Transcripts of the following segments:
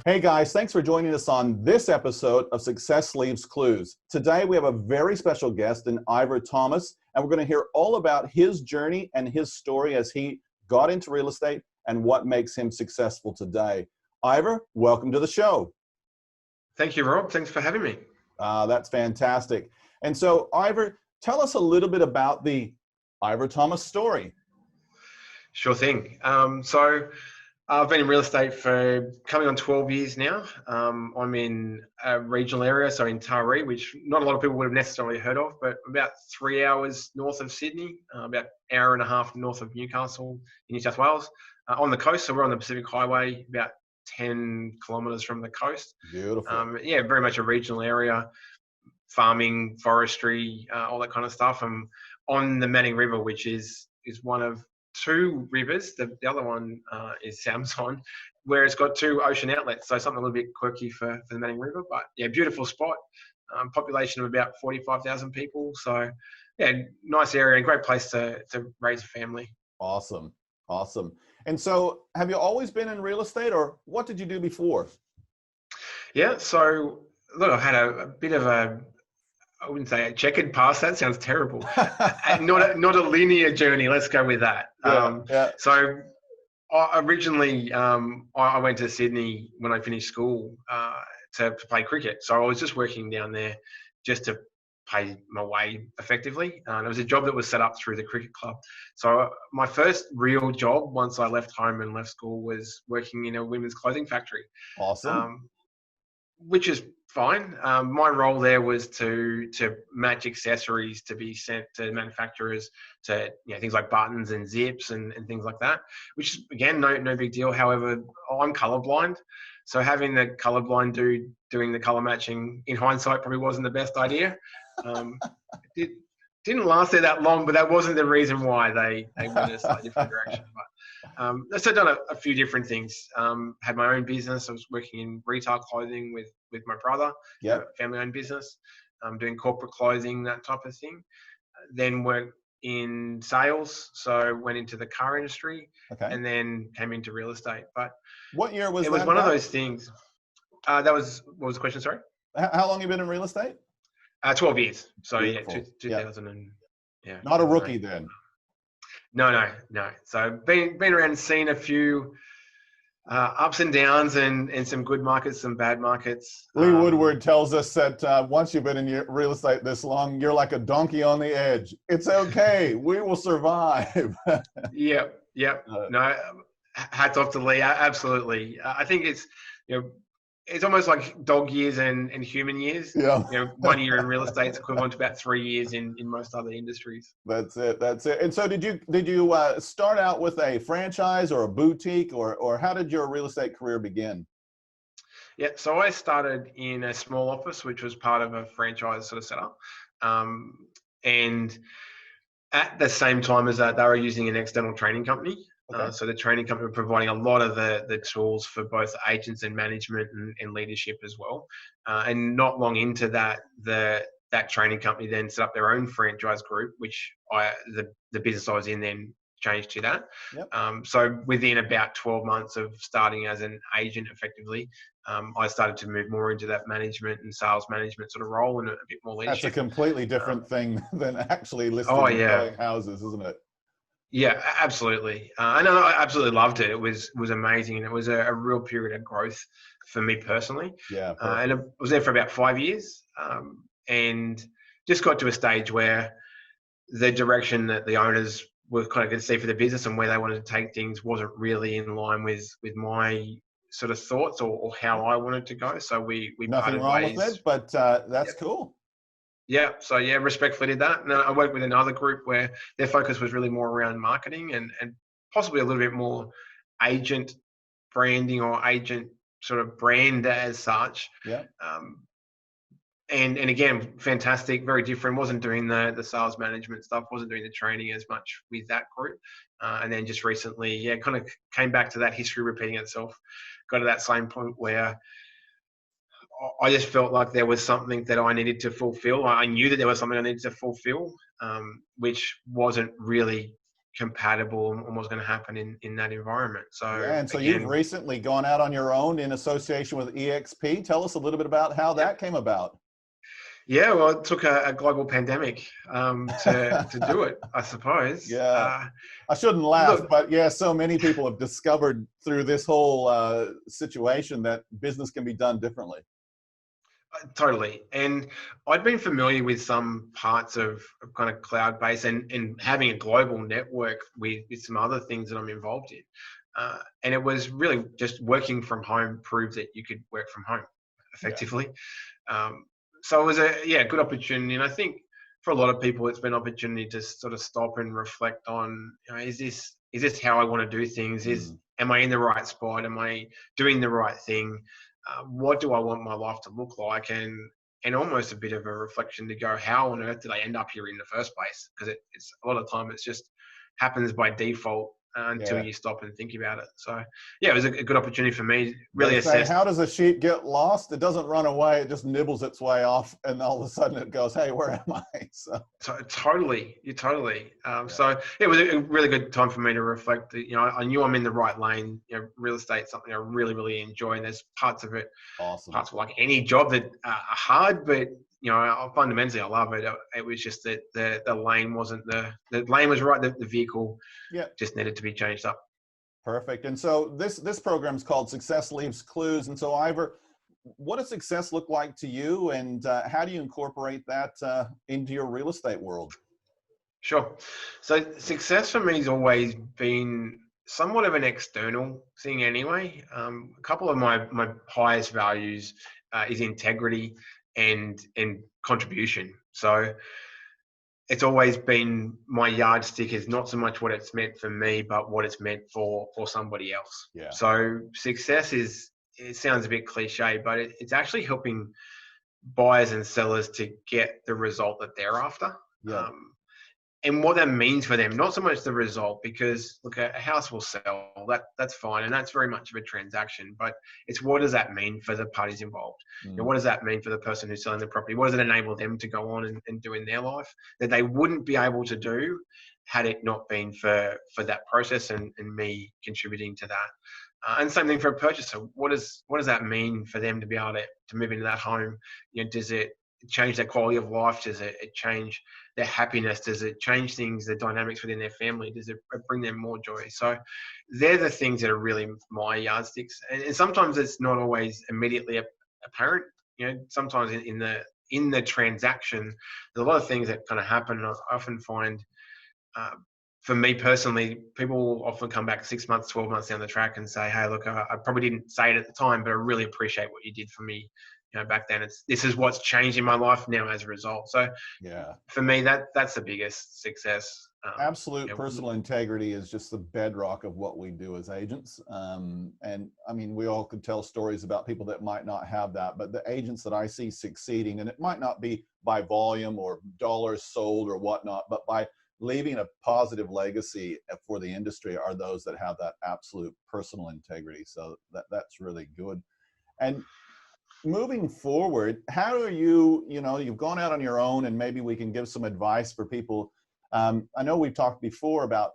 Hey guys, thanks for joining us on this episode of Success Leaves Clues. Today we have a very special guest in Ivor Thomas, and we're going to hear all about his journey and his story as he got into real estate and what makes him successful today. Ivor, welcome to the show. Thank you, Rob. Thanks for having me. That's fantastic. And so, Ivor, tell us a little bit about the Ivor Thomas story. Sure thing. So I've been in real estate for coming on 12 years now. I'm in a regional area, so in Taree, which not a lot of people would have necessarily heard of, but about 3 hours north of Sydney, about an hour and a half north of Newcastle in New South Wales. On the coast, so we're on the Pacific Highway, about 10 kilometres from the coast. Beautiful. Yeah, very much a regional area, farming, forestry, all that kind of stuff. I'm on the Manning River, which is one of two rivers. The other one is Samson, where it's got two ocean outlets. So something a little bit quirky for the Manning River, but yeah, beautiful spot. Population of about 45,000 people. So yeah, nice area and great place to raise a family. Awesome. Awesome. And so have you always been in real estate, or what did you do before? Yeah. So look, I've had a bit of I wouldn't say a checkered past. That sounds terrible. not a linear journey. Let's go with that. So I originally, I went to Sydney when I finished school to play cricket. So I was just working down there just to pay my way effectively. It was a job that was set up through the cricket club. So my first real job once I left home and left school was working in a women's clothing factory. Awesome. Which is fine. My role there was to match accessories to be sent to manufacturers to things like buttons and zips and things like that, which again, no big deal. However, I'm colorblind. So having the colorblind dude doing the color matching in hindsight probably wasn't the best idea. It didn't last there that long, but that wasn't the reason why they went in a slightly different direction. But so I've done a few different things. Had my own business. I was working in retail clothing with my brother, family-owned business, doing corporate clothing, that type of thing. Then worked in sales, so went into the car industry, and then came into real estate. But what year was it? It was one of those things. That was, what was the question? Sorry. How long have you been in real estate? 12 years. So beautiful. 2000 and Not a rookie then. No. So been around and seen a few ups and downs and some good markets, some bad markets. Lee Woodward tells us that once you've been in real estate this long, you're like a donkey on the edge. It's okay. We will survive. Yep. No, hats off to Lee. Absolutely. I think it's, it's almost like dog years and human years. Yeah. 1 year in real estate is equivalent to about 3 years in most other industries. That's it. And so did you start out with a franchise or a boutique, or how did your real estate career begin? Yeah. So I started in a small office, which was part of a franchise sort of setup. And at the same time as that, they were using an external training company. So the training company were providing a lot of the tools for both agents and management and leadership as well. And not long into that, that training company then set up their own franchise group, which the business I was in then changed to that. Yep. So within about 12 months of starting as an agent effectively, I started to move more into that management and sales management sort of role and a bit more leadership. That's a completely different thing than actually listing and selling houses, isn't it? Yeah, absolutely. I absolutely loved it. It was amazing, and it was a real period of growth for me personally. Yeah. And I was there for about 5 years, and just got to a stage where the direction that the owners were kind of going to see for the business and where they wanted to take things wasn't really in line with my sort of thoughts or how I wanted to go. So we nothing wrong ways. with it, but that's cool. Yeah. So respectfully did that. And then I worked with another group where their focus was really more around marketing and possibly a little bit more agent branding or agent sort of brand as such. Yeah. And again, fantastic, very different. Wasn't doing the sales management stuff, wasn't doing the training as much with that group. And then just recently, kind of came back to that history repeating itself. Got to that same point where I just felt like there was something that I needed to fulfill. I knew that there was something I needed to fulfill, which wasn't really compatible and what's going to happen in that environment. So Yeah, and so you've again, recently gone out on your own in association with EXP. Tell us a little bit about how yeah, that came about. yeah. Well, it took a global pandemic to do it, I suppose. Yeah, I shouldn't laugh, Look, but yeah, so many people have discovered through this whole situation that business can be done differently. totally. And I'd been familiar with some parts of kind of cloud-based and having a global network with some other things that I'm involved in. And it was really just working from home proved that you could work from home Yeah, effectively. Um, so it was a good opportunity. And I think for a lot of people, it's been an opportunity to sort of stop and reflect on, is this how I want to do things? mm, Am I in the right spot? Am I doing the right thing? What do I want my life to look like? And almost a bit of a reflection to go, how on earth did I end up here in the first place? Because it's a lot of time it's just happens by default until yeah. you stop and think about it. So yeah, it was a good opportunity for me. They Really say, assess. how does a sheep get lost? It doesn't run away. It just nibbles its way off, and all of a sudden it goes, "Hey, where am I?" So, Totally, you totally. yeah, So it was a really good time for me to reflect. That, I knew I'm in the right lane. Real estate something I really, really enjoy, and there's parts of it, awesome. parts of like any job that are hard, but fundamentally I love it. It was just that the lane wasn't the lane was right. The vehicle Yeah, just needed to be changed up. perfect. And so this program is called Success Leaves Clues. And so, Ivor, what does success look like to you, and how do you incorporate that into your real estate world? Sure. So success for me has always been somewhat of an external thing anyway. A couple of my highest values is integrity and contribution. So it's always been my yardstick is not so much what it's meant for me, but what it's meant for somebody else. Yeah, So success it sounds a bit cliche, but it's actually helping buyers and sellers to get the result that they're after. yeah, Um, and what that means for them, not so much the result, because look, a house will sell, that's fine, and that's very much of a transaction. But it's what does that mean for the parties involved? mm, What does that mean for the person who's selling the property? What does it enable them to go on and do in their life that they wouldn't be able to do had it not been for that process and me contributing to that? And same thing for a purchaser. What does that mean for them to be able to move into that home? Does it change their quality of life? Does it change their happiness? Does it change things, the dynamics within their family? Does it bring them more joy? So they're the things that are really my yardsticks. And sometimes it's not always immediately apparent. Sometimes in the transaction, there's a lot of things that kind of happen. I often find, uh, for me personally, people often come back 6 months, 12 months down the track and say, "Hey, look, I probably didn't say it at the time, but I really appreciate what you did for me. Back then. This is what's changed in my life now as a result." So yeah. for me, that's the biggest success. Absolute personal integrity is just the bedrock of what we do as agents. And I mean, we all could tell stories about people that might not have that, but the agents that I see succeeding, and it might not be by volume or dollars sold or whatnot, but by leaving a positive legacy for the industry, are those that have that absolute personal integrity. So that's really good. And moving forward, how are you've gone out on your own, and maybe we can give some advice for people. I know we've talked before about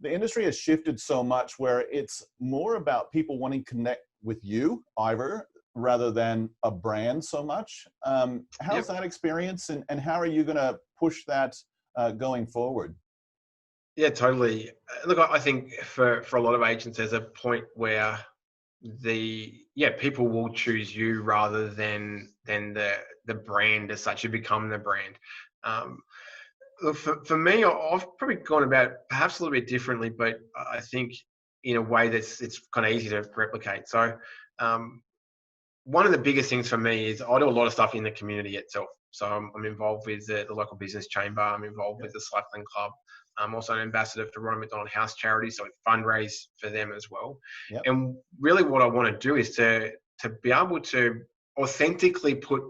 the industry has shifted so much where it's more about people wanting to connect with you, Ivor, rather than a brand so much. How's Yep. that experience, and how are you going to push that going forward? Yeah, totally. Look, I think for a lot of agents, there's a point where people will choose you rather than the brand as such. You become the brand. Um, Look, for me, I've probably gone about it perhaps a little bit differently, but I think in a way it's kind of easy to replicate. So um, one of the biggest things for me is I do a lot of stuff in the community itself. So I'm involved with the local business chamber. I'm involved with the cycling club. I'm also an ambassador for Ronald McDonald House Charity, so I fundraise for them as well. Yep. And really, what I want to do is to be able to authentically put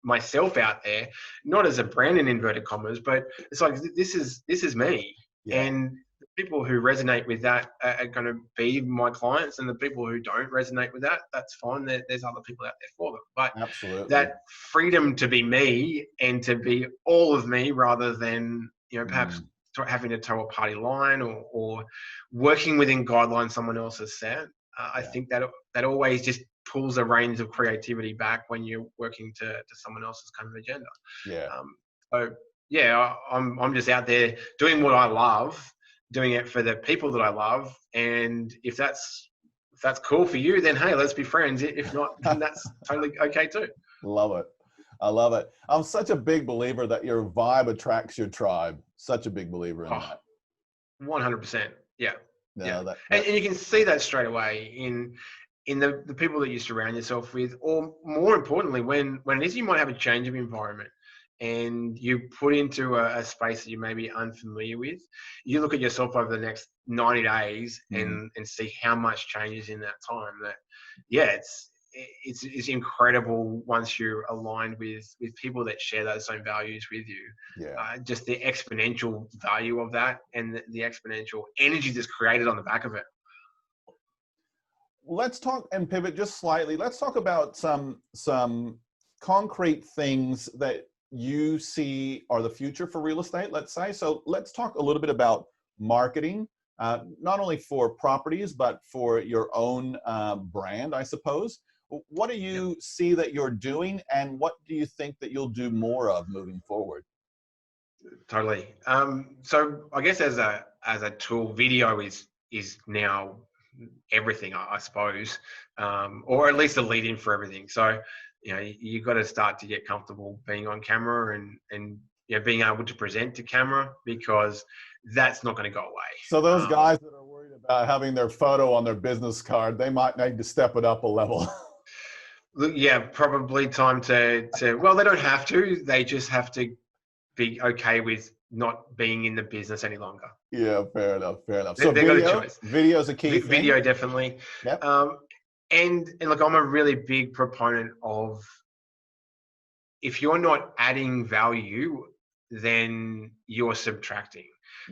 myself out there, not as a brand in inverted commas, but it's like this is me, Yeah, and the people who resonate with that are going to be my clients, and the people who don't resonate with that, that's fine. There's other people out there for them, but absolutely. that freedom to be me and to be all of me rather than perhaps Mm, having to toe a party line or working within guidelines someone else has set. I think that always just pulls the reins of creativity back when you're working to someone else's kind of agenda. Yeah. So yeah, I'm just out there doing what I love, doing it for the people that I love, and if that's cool for you, then hey, let's be friends. If not, then that's totally okay too. Love it. I love it. I'm such a big believer that your vibe attracts your tribe. Such a big believer in that. 100%. Yeah. Yeah. Yeah. And you can see that straight away in the people that you surround yourself with, or more importantly, when it is you might have a change of environment and you put into a space that you may be unfamiliar with, you look at yourself over the next 90 days and see how much changes in that time. That, yeah, it's incredible once you're aligned with people that share those same values with you. Yeah. Just the exponential value of that and the exponential energy that's created on the back of it. Let's talk and pivot just slightly. Let's talk about some concrete things that you see are the future for real estate, let's say. So let's talk a little bit about marketing, not only for properties, but for your own brand, I suppose. What do you see that you're doing, and what do you think that you'll do more of moving forward? Totally. So I guess as a tool, video is now everything, I suppose, or at least a lead in for everything. So, you've got to start to get comfortable being on camera and being able to present to camera, because that's not going to go away. So those guys that are worried about having their photo on their business card, they might need to step it up a level. Yeah, probably time to well, they don't have to. They just have to be okay with not being in the business any longer. Yeah, fair enough. So they got a choice. Video is a key thing. Video, definitely. Yep. And look, I'm a really big proponent of, if you're not adding value, then you're subtracting.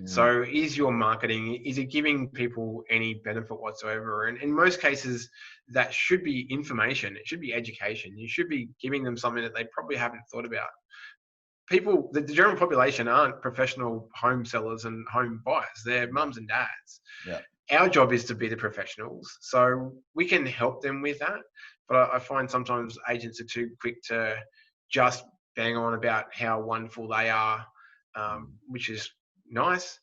So is your marketing, is it giving people any benefit whatsoever? And in most cases, that should be information. It should be education. You should be giving them something that they probably haven't thought about. People, the general population aren't professional home sellers and home buyers. They're mums and dads. Yeah. Our job is to be the professionals. So we can help them with that. But I find sometimes agents are too quick to just bang on about how wonderful they are, which is nice.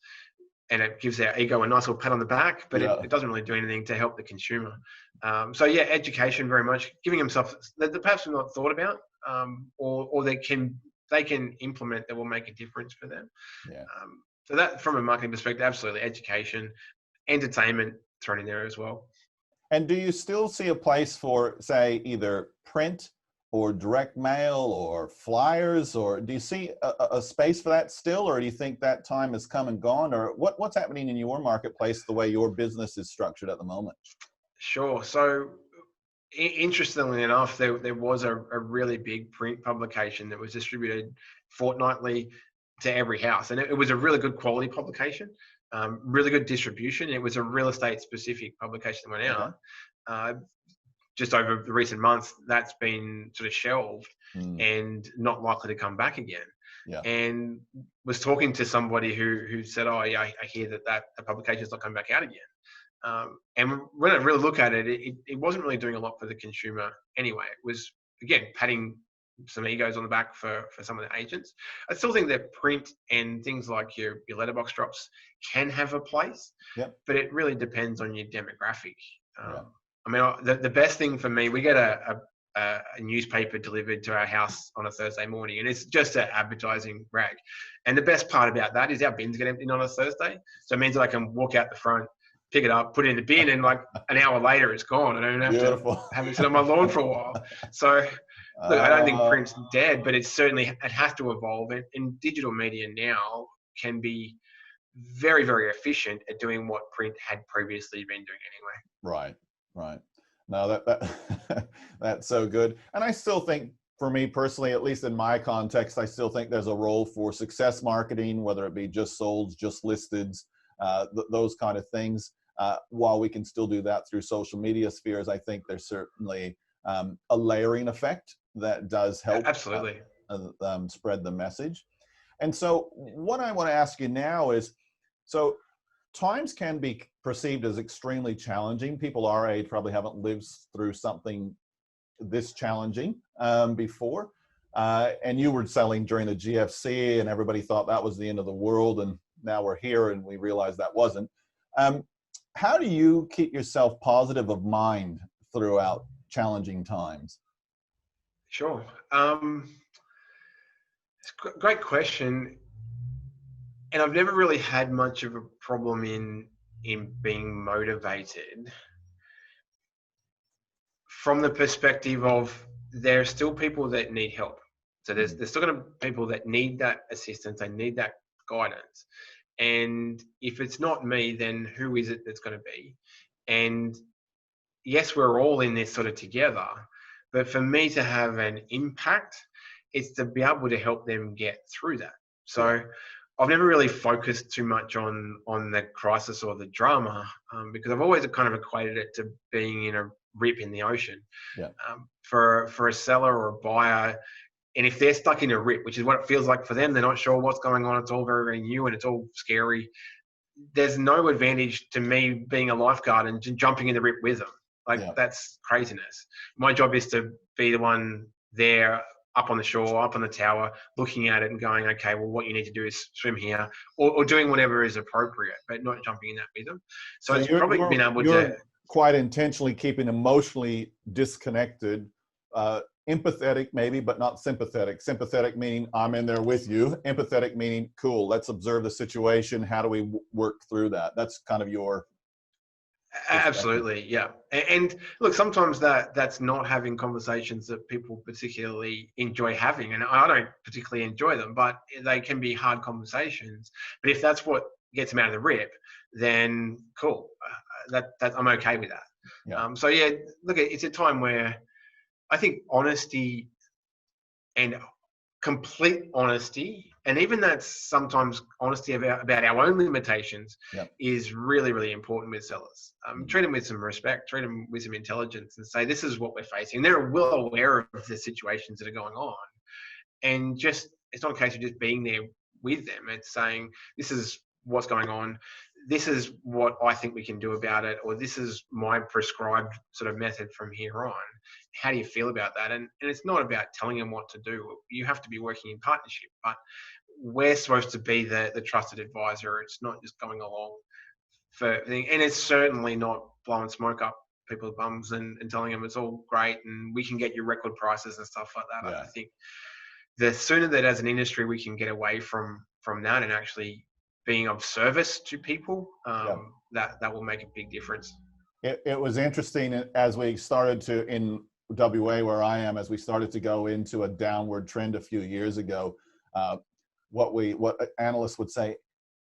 And it gives our ego a nice little pat on the back, but it doesn't really do anything to help the consumer. So yeah, education very much, giving them stuff that perhaps we've not thought about, or they can implement that will make a difference for them. Yeah. So that, from a marketing perspective, absolutely, education, entertainment thrown in there as well. And do you still see a place for, say, either print or direct mail or flyers, or do you see a space for that still, or do you think that time has come and gone, or what's happening in your marketplace, the way your business is structured at the moment? Sure. So interestingly enough, there was a really big print publication that was distributed fortnightly to every house, and it was a really good quality publication, really good distribution. It was a real estate specific publication that went out. Just over the recent months, that's been sort of shelved and not likely to come back again. Yeah. And was talking to somebody who said, "Oh, yeah, I hear that the publication is not coming back out again." And when I really look at it, it wasn't really doing a lot for the consumer anyway. It was, again, patting some egos on the back for some of the agents. I still think that print and things like your letterbox drops can have a place, but it really depends on your demographic. I mean, the best thing for me, we get a newspaper delivered to our house on a Thursday morning, and it's just an advertising rag. And the best part about that is our bins get emptied on a Thursday. So it means that I can walk out the front, pick it up, put it in the bin, and like an hour later, it's gone. I don't have to have it sit on my lawn for a while. So look, I don't think print's dead, but it has to evolve. And digital media now can be very, very efficient at doing what print had previously been doing anyway. Right. No, that's so good. And I still think, for me personally, at least in my context, I still think there's a role for success marketing, whether it be just solds, just listeds, those kind of things. While we can still do that through social media spheres, I think there's certainly a layering effect that does help absolutely spread the message. And so what I want to ask you now is, so times can be perceived as extremely challenging. People our age probably haven't lived through something this challenging before. And you were selling during the GFC and everybody thought that was the end of the world. And now we're here and we realize that wasn't. How do you keep yourself positive of mind throughout challenging times? Sure. It's a great question. And I've never really had much of a problem in being motivated from the perspective of there are still people that need help. So there's still going to be people that need that assistance, they need that guidance. And if it's not me, then who is it that's going to be? And yes, we're all in this sort of together, but for me to have an impact, it's to be able to help them get through that. So I've never really focused too much on the crisis or the drama because I've always kind of equated it to being in a rip in the ocean. Yeah. For a seller or a buyer, and if they're stuck in a rip, which is what it feels like for them, they're not sure what's going on. It's all very, very new and it's all scary. There's no advantage to me being a lifeguard and jumping in the rip with them. That's craziness. My job is to be the one there up on the shore, up on the tower, looking at it and going, okay, well, what you need to do is swim here or doing whatever is appropriate, but not jumping in that with them. So it's probably been able to... quite intentionally keeping emotionally disconnected, empathetic maybe, but not sympathetic. Sympathetic meaning I'm in there with you. Empathetic meaning, cool, let's observe the situation. How do we work through that? That's kind of your... Absolutely, yeah. And look, sometimes that's not having conversations that people particularly enjoy having, and I don't particularly enjoy them, but they can be hard conversations. But if that's what gets them out of the rip, then cool. That I'm okay with that. Yeah. So yeah, look, it's a time where I think honesty and complete honesty, and even that's sometimes honesty about our own limitations, is really, really important with sellers. Treat them with some respect, treat them with some intelligence, and say, this is what we're facing. They're well aware of the situations that are going on. And just, it's not a case of just being there with them. It's saying, this is what's going on. This is what I think we can do about it, or this is my prescribed sort of method from here on. How do you feel about that? And it's not about telling them what to do. You have to be working in partnership, but we're supposed to be the trusted advisor. It's not just going along for things. And it's certainly not blowing smoke up people's bums and telling them it's all great and we can get you record prices and stuff like that. I think the sooner that as an industry we can get away from that and actually being of service to people, that will make a big difference. It was interesting as we started to, in WA where I am, as we started to go into a downward trend a few years ago, what analysts would say,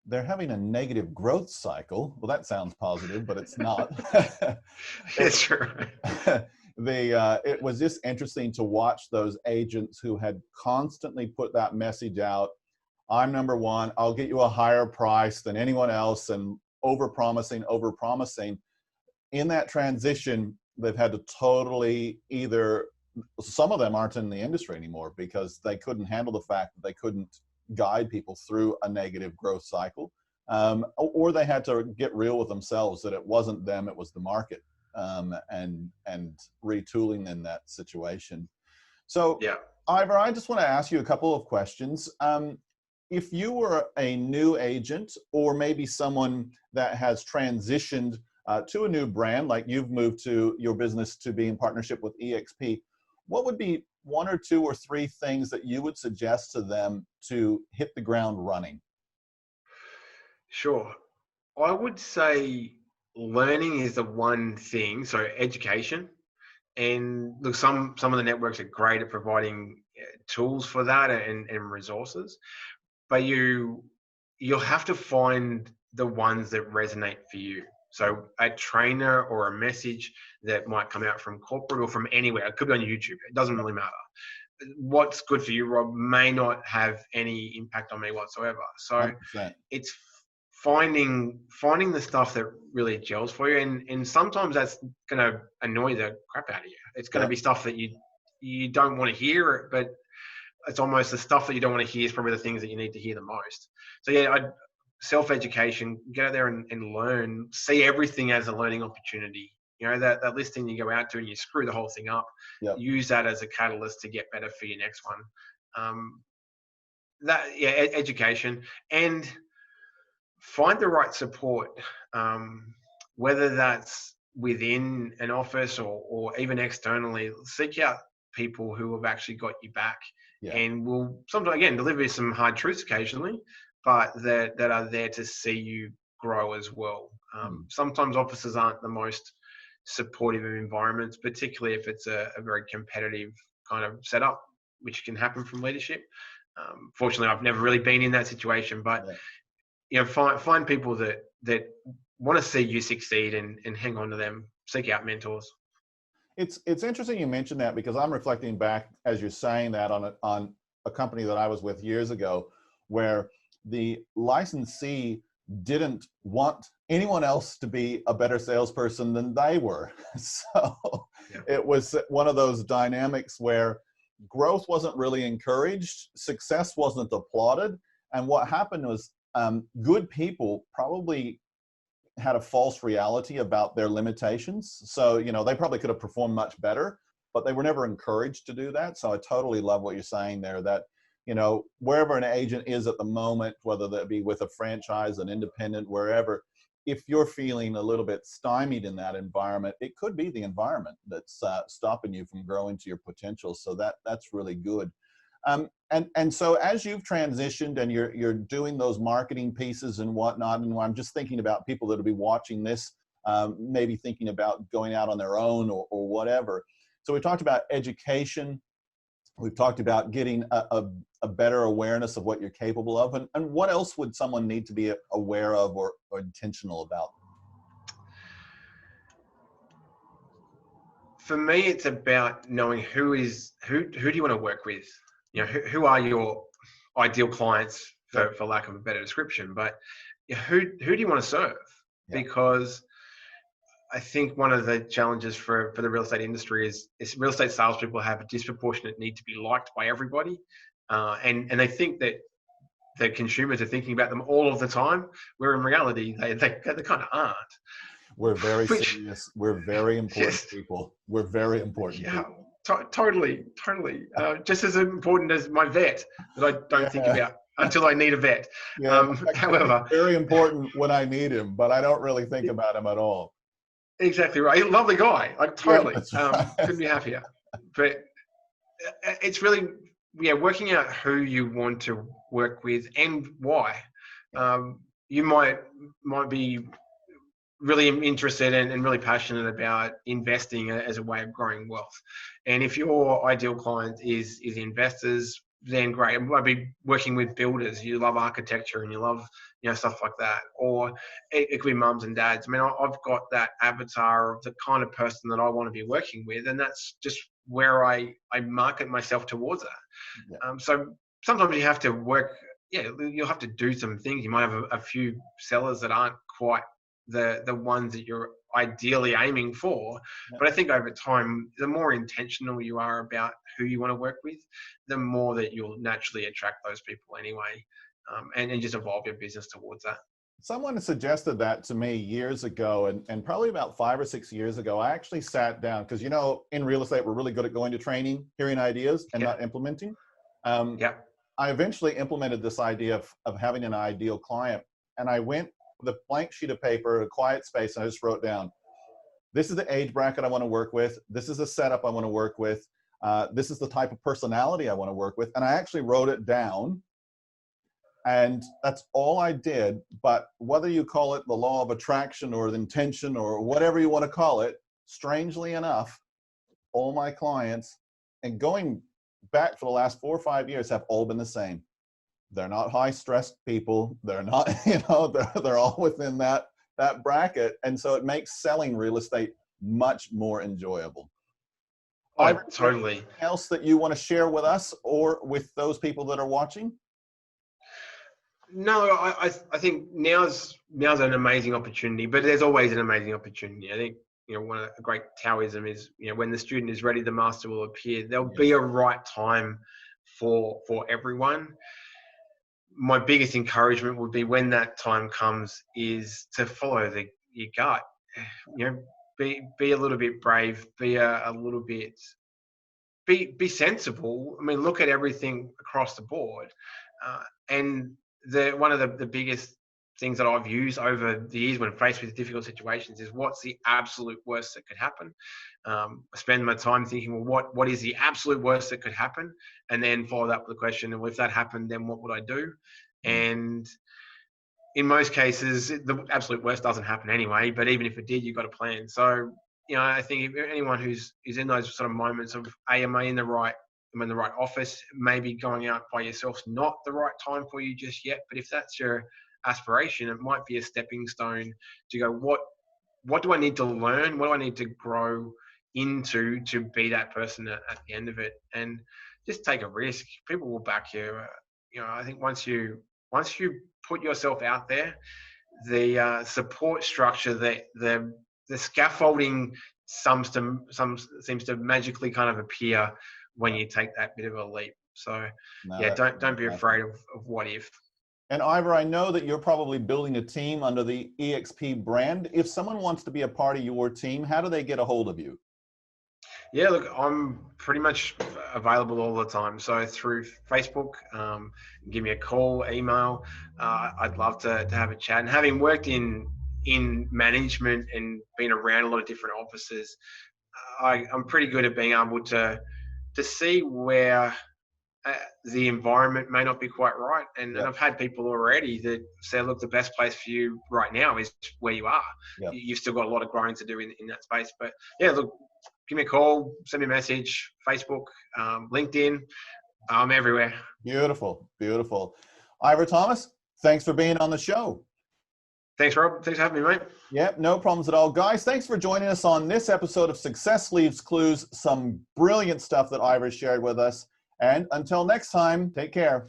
they're having a negative growth cycle. Well, that sounds positive, but it's not. It's true. It was just interesting to watch those agents who had constantly put that message out. I'm number one, I'll get you a higher price than anyone else, and overpromising. In that transition, they've had to totally some of them aren't in the industry anymore because they couldn't handle the fact that they couldn't guide people through a negative growth cycle, or they had to get real with themselves that it wasn't them, it was the market, and retooling in that situation. So, Ivor, I just want to ask you a couple of questions. If you were a new agent, or maybe someone that has transitioned to a new brand, like you've moved to your business to be in partnership with EXP, what would be 1 or 2 or 3 things that you would suggest to them to hit the ground running? Sure. I would say learning is the one thing. So education. And look, some of the networks are great at providing tools for that and resources, but you'll have to find the ones that resonate for you. So a trainer or a message that might come out from corporate or from anywhere, it could be on YouTube, it doesn't really matter. What's good for you, Rob, may not have any impact on me whatsoever. So 100%. It's finding the stuff that really gels for you, and sometimes that's going to annoy the crap out of you. It's going to be stuff that you don't want to hear, but it's almost the stuff that you don't want to hear is probably the things that you need to hear the most. So yeah, self-education, get out there and learn, see everything as a learning opportunity. That listing you go out to and you screw the whole thing up, Yep. use that as a catalyst to get better for your next one. Education, and find the right support, whether that's within an office or even externally. Seek out people who have actually got you back, and will sometimes, again, deliver you some hard truths occasionally, but that are there to see you grow as well. Sometimes offices aren't the most supportive of environments, particularly if it's a very competitive kind of setup, which can happen from leadership. Fortunately, I've never really been in that situation, but find people that want to see you succeed and hang on to them. Seek out mentors. It's interesting you mentioned that, because I'm reflecting back as you're saying that on a company that I was with years ago, where the licensee didn't want anyone else to be a better salesperson than they were. So it was one of those dynamics where growth wasn't really encouraged, success wasn't applauded, and what happened was good people probably had a false reality about their limitations. So, they probably could have performed much better, but they were never encouraged to do that. So I totally love what you're saying there, that, wherever an agent is at the moment, whether that be with a franchise, an independent, wherever, if you're feeling a little bit stymied in that environment, it could be the environment that's stopping you from growing to your potential. So that's really good. And so as you've transitioned and you're doing those marketing pieces and whatnot, and I'm just thinking about people that'll be watching this, maybe thinking about going out on their own or whatever. So we talked about education. We've talked about getting a better awareness of what you're capable of. And what else would someone need to be aware of or intentional about? For me, it's about knowing who do you want to work with? Who are your ideal clients, for lack of a better description, but who do you want to serve? Because I think one of the challenges for the real estate industry is real estate salespeople have a disproportionate need to be liked by everybody, and they think that the consumers are thinking about them all of the time, where in reality they kind of aren't. We're very serious. We're very important people. We're very important people. Totally. Just as important as my vet that I don't think about until I need a vet. However, very important when I need him, but I don't really think about him at all. Exactly right. Lovely guy. I totally right. Couldn't be happier. But it's really working out who you want to work with and why. You might be really interested and really passionate about investing as a way of growing wealth. And if your ideal client is investors, then great. I might be working with builders. You love architecture and you love stuff like that. Or it could be mums and dads. I mean, I've got that avatar of the kind of person that I want to be working with, and that's just where I market myself towards that. So sometimes you have to work. You'll have to do some things. You might have a few sellers that aren't quite the ones that you're ideally aiming for. But I think over time, the more intentional you are about who you want to work with, the more that you'll naturally attract those people anyway, and just evolve your business towards that. Someone suggested that to me years ago, and probably about 5 or 6 years ago, I actually sat down, because in real estate, we're really good at going to training, hearing ideas, and not implementing. I eventually implemented this idea of having an ideal client, and I went with a blank sheet of paper, a quiet space, and I just wrote down, this is the age bracket I want to work with. This is the setup I want to work with. This is the type of personality I want to work with. And I actually wrote it down. And that's all I did. But whether you call it the law of attraction or the intention or whatever you want to call it, strangely enough, all my clients, and going back for the last 4 or 5 years, have all been the same. They're not high stressed people. They're not, they're all within that bracket. And so it makes selling real estate much more enjoyable. Oh, totally. Anything else that you want to share with us or with those people that are watching? No, I think now's an amazing opportunity, but there's always an amazing opportunity. I think, one of the great Taoism is, when the student is ready, the master will appear. There'll be a right time for everyone. My biggest encouragement would be when that time comes is to follow your gut. You know, be a little bit brave, be a little bit, be sensible. I mean, look at everything across the board. And one of the biggest things that I've used over the years when faced with difficult situations is what's the absolute worst that could happen. I spend my time thinking, well, what is the absolute worst that could happen? And then follow that with the question, well, if that happened, then what would I do? And in most cases, the absolute worst doesn't happen anyway, but even if it did, you've got a plan. So, you know, I think if anyone who's in those sort of moments of, am I in the right office, maybe going out by yourself's not the right time for you just yet. But if that's your aspiration, it might be a stepping stone to go, what do I need to learn? What do I need to grow into to be that person at the end of it? And just take a risk. People will back you. You know, I think once you put yourself out there, the support structure, the scaffolding seems to magically kind of appear when you take that bit of a leap. So don't be afraid of what if. And Ivor, I know that you're probably building a team under the EXP brand. If someone wants to be a part of your team, how do they get a hold of you? Yeah, look, I'm pretty much available all the time. So through Facebook, give me a call, email. I'd love to have a chat. And having worked in management and been around a lot of different offices, I'm pretty good at being able to see where the environment may not be quite right. And I've had people already that say, look, the best place for you right now is where you are. Yep. You've still got a lot of growing to do in that space. But yeah, look, give me a call, send me a message, Facebook, LinkedIn. I'm everywhere. Beautiful, beautiful. Ivor Thomas, thanks for being on the show. Thanks, Rob. Thanks for having me, mate. Yep, no problems at all. Guys, thanks for joining us on this episode of Success Leaves Clues. Some brilliant stuff that Ivor shared with us. And until next time, take care.